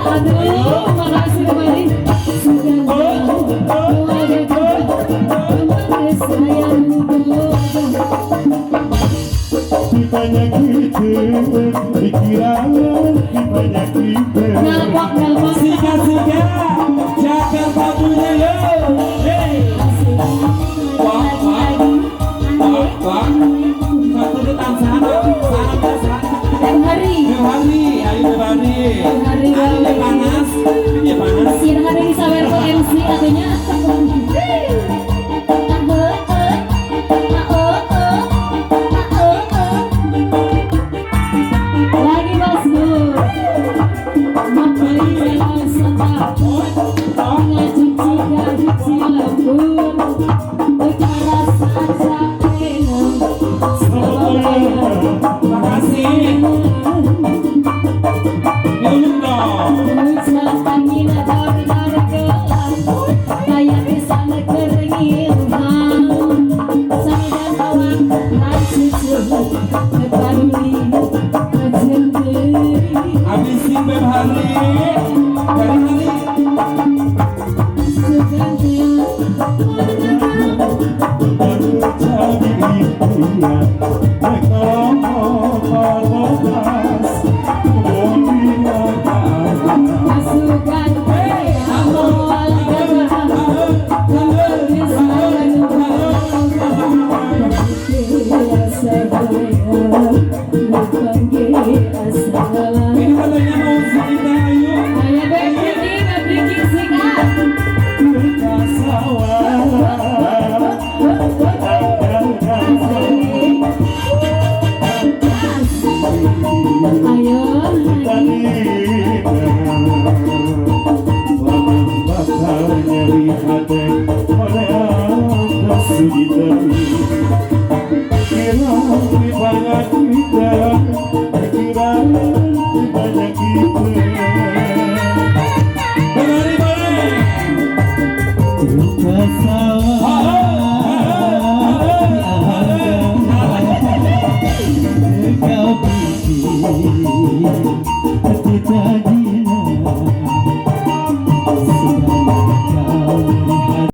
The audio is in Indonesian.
Aduh, makasih kembali. Banyak ide, pikiran banyak ide. Nelpok, nelpok. Sika Jakarta punya yo. Hey. Wah. Satu detan sana. Yang hari. Ayo hari. Hari panas. Ini panas. Siang hari ini sawer ke MC katanya. Lagi Mas Nur. Membeli jalan sentak. Ngaji lembur. Bicara saja enak. Makasih. Minum dong. Angin ada gelap. Kayak di sana keringin. Saya dan kawan lain cucu. Kebaduli. Habisin beb hari. Hari. Baru jadi impian, kalau pas kemudian Pasukan awal Ini katanya mau cerita ayo. Kira-kira banyak